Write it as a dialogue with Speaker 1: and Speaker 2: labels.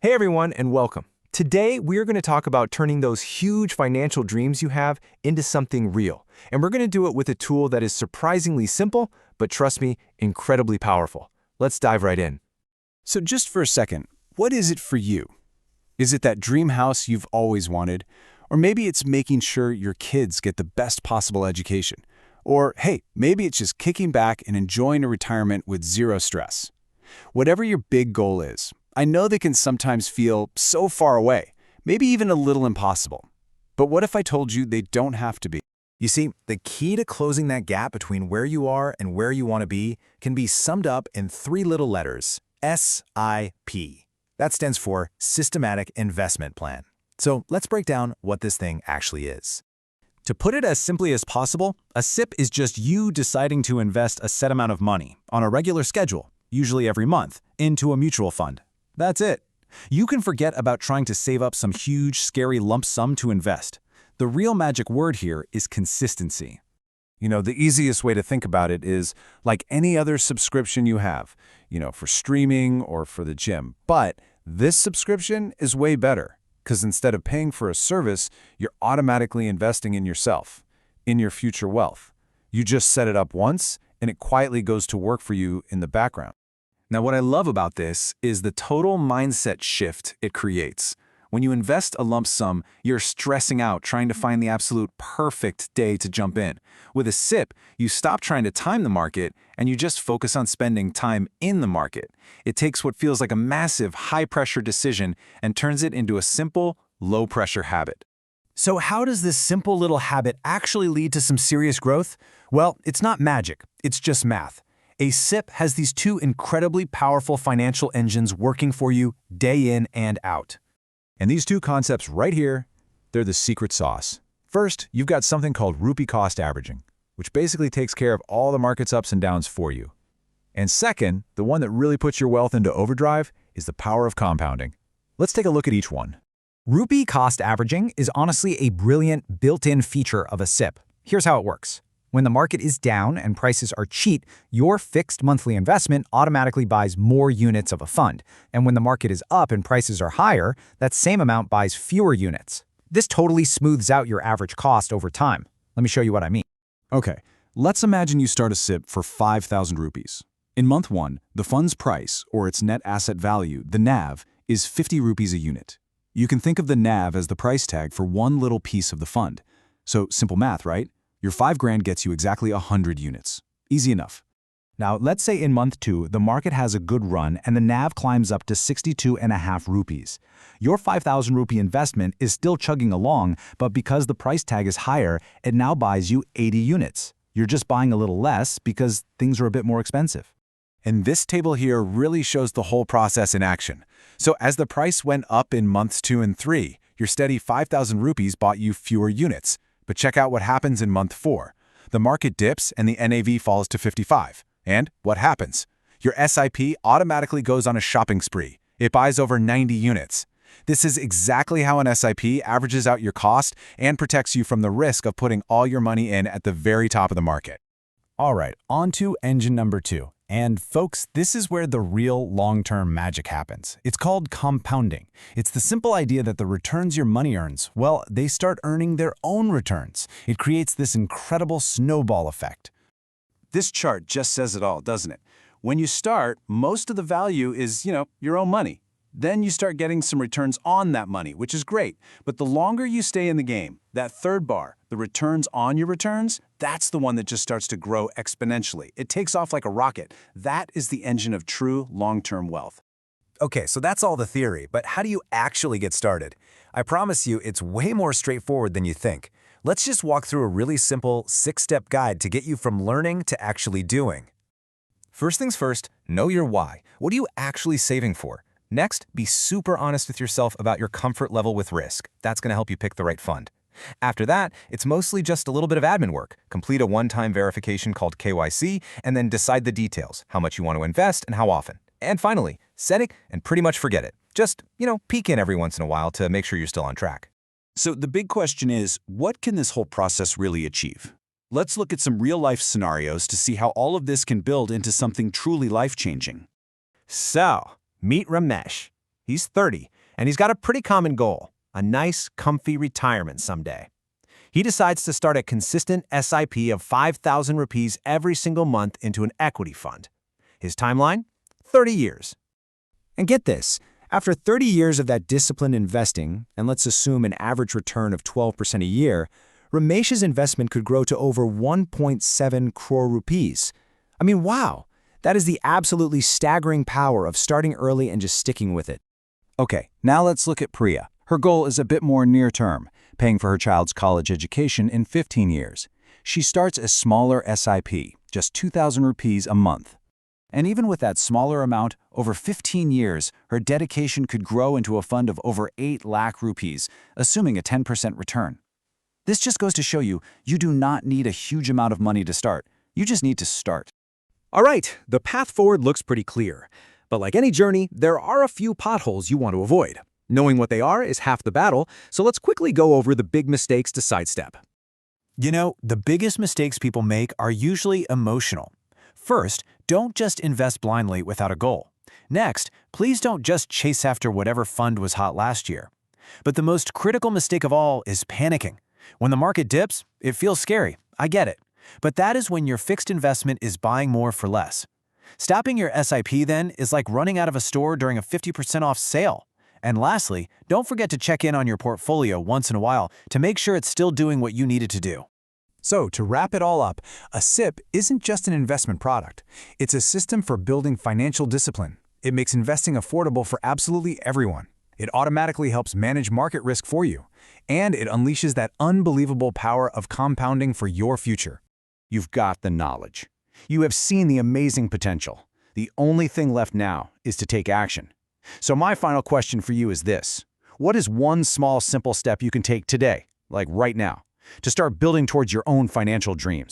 Speaker 1: Hey everyone, and welcome. Today, we're going to talk about turning those huge financial dreams you have into something real. And we're going to do it with a tool that is surprisingly simple, but trust me, incredibly powerful. Let's dive right in.
Speaker 2: So just for a second, what is it for you? Is it that dream house you've always wanted? Or maybe it's making sure your kids get the best possible education. Or hey, maybe it's just kicking back and enjoying a retirement with zero stress. Whatever your big goal is, I know they can sometimes feel so far away, maybe even a little impossible. But what if I told you they don't have to be?
Speaker 3: You see, the key to closing that gap between where you are and where you want to be can be summed up in three little letters: SIP. That stands for Systematic Investment Plan. So let's break down what this thing actually is. To put it as simply as possible, a SIP is just you deciding to invest a set amount of money on a regular schedule, usually every month, into a mutual fund. That's it. You can forget about trying to save up some huge, scary lump sum to invest. The real magic word here is consistency.
Speaker 2: The easiest way to think about it is like any other subscription you have, for streaming or for the gym. But this subscription is way better because instead of paying for a service, you're automatically investing in yourself, in your future wealth. You just set it up once, and it quietly goes to work for you in the background.
Speaker 3: Now, what I love about this is the total mindset shift it creates. When you invest a lump sum, you're stressing out trying to find the absolute perfect day to jump in. With a SIP, you stop trying to time the market and you just focus on spending time in the market. It takes what feels like a massive, high-pressure decision and turns it into a simple, low-pressure habit. So how does this simple little habit actually lead to some serious growth? Well, it's not magic, it's just math. A SIP has these two incredibly powerful financial engines working for you day in and out.
Speaker 1: And these two concepts right here, they're the secret sauce. First, you've got something called rupee cost averaging, which basically takes care of all the market's ups and downs for you. And second, the one that really puts your wealth into overdrive is the power of compounding. Let's take a look at each one.
Speaker 4: Rupee cost averaging is honestly a brilliant built-in feature of a SIP. Here's how it works. When the market is down and prices are cheap, your fixed monthly investment automatically buys more units of a fund. And when the market is up and prices are higher, that same amount buys fewer units. This totally smooths out your average cost over time. Let me show you what I mean.
Speaker 2: Okay, let's imagine you start a SIP for 5,000 rupees. In month one, the fund's price, or its net asset value, the NAV, is 50 rupees a unit. You can think of the NAV as the price tag for one little piece of the fund. So simple math, right? Your 5 grand gets you exactly 100 units. Easy enough.
Speaker 3: Now, let's say in month 2, the market has a good run and the NAV climbs up to 62.5 rupees. Your 5,000 rupee investment is still chugging along, but because the price tag is higher, it now buys you 80 units. You're just buying a little less because things are a bit more expensive.
Speaker 2: And this table here really shows the whole process in action. So as the price went up in months 2 and 3, your steady 5,000 rupees bought you fewer units. But check out what happens in month 4. The market dips and the NAV falls to 55. And what happens? Your SIP automatically goes on a shopping spree. It buys over 90 units. This is exactly how an SIP averages out your cost and protects you from the risk of putting all your money in at the very top of the market.
Speaker 3: All right, on to engine number 2. And folks, this is where the real long-term magic happens. It's called compounding. It's the simple idea that the returns your money earns, well, they start earning their own returns. It creates this incredible snowball effect.
Speaker 2: This chart just says it all, doesn't it? When you start, most of the value is, your own money. Then you start getting some returns on that money, which is great. But the longer you stay in the game, that third bar, the returns on your returns, that's the one that just starts to grow exponentially. It takes off like a rocket. That is the engine of true long-term wealth.
Speaker 3: Okay, so that's all the theory, but how do you actually get started? I promise you, it's way more straightforward than you think. Let's just walk through a really simple 6-step guide to get you from learning to actually doing. First things first, know your why. What are you actually saving for? Next, be super honest with yourself about your comfort level with risk. That's going to help you pick the right fund. After that, it's mostly just a little bit of admin work. Complete a one-time verification called KYC, and then decide the details, how much you want to invest and how often. And finally, set it and pretty much forget it. Just, peek in every once in a while to make sure you're still on track.
Speaker 2: So the big question is, what can this whole process really achieve? Let's look at some real-life scenarios to see how all of this can build into something truly life-changing.
Speaker 3: So, meet Ramesh. He's 30, and he's got a pretty common goal, a nice, comfy retirement someday. He decides to start a consistent SIP of 5,000 rupees every single month into an equity fund. His timeline? 30 years.
Speaker 4: And get this, after 30 years of that disciplined investing, and let's assume an average return of 12% a year, Ramesh's investment could grow to over 1.7 crore rupees. I mean, wow, that is the absolutely staggering power of starting early and just sticking with it.
Speaker 1: Okay, now let's look at Priya. Her goal is a bit more near-term, paying for her child's college education in 15 years. She starts a smaller SIP, just 2,000 rupees a month. And even with that smaller amount, over 15 years, her dedication could grow into a fund of over 8 lakh rupees, assuming a 10% return. This just goes to show you, you do not need a huge amount of money to start. You just need to start.
Speaker 5: All right, the path forward looks pretty clear. But like any journey, there are a few potholes you want to avoid. Knowing what they are is half the battle, so let's quickly go over the big mistakes to sidestep.
Speaker 3: You know, the biggest mistakes people make are usually emotional. First, don't just invest blindly without a goal. Next, please don't just chase after whatever fund was hot last year. But the most critical mistake of all is panicking. When the market dips, it feels scary. I get it. But that is when your fixed investment is buying more for less. Stopping your SIP then is like running out of a store during a 50% off sale. And lastly, don't forget to check in on your portfolio once in a while to make sure it's still doing what you need it to do.
Speaker 1: So, to wrap it all up, a SIP isn't just an investment product. It's a system for building financial discipline. It makes investing affordable for absolutely everyone. It automatically helps manage market risk for you. And it unleashes that unbelievable power of compounding for your future. You've got the knowledge. You have seen the amazing potential. The only thing left now is to take action. So my final question for you is this. What is one small, simple step you can take today, like right now, to start building towards your own financial dreams?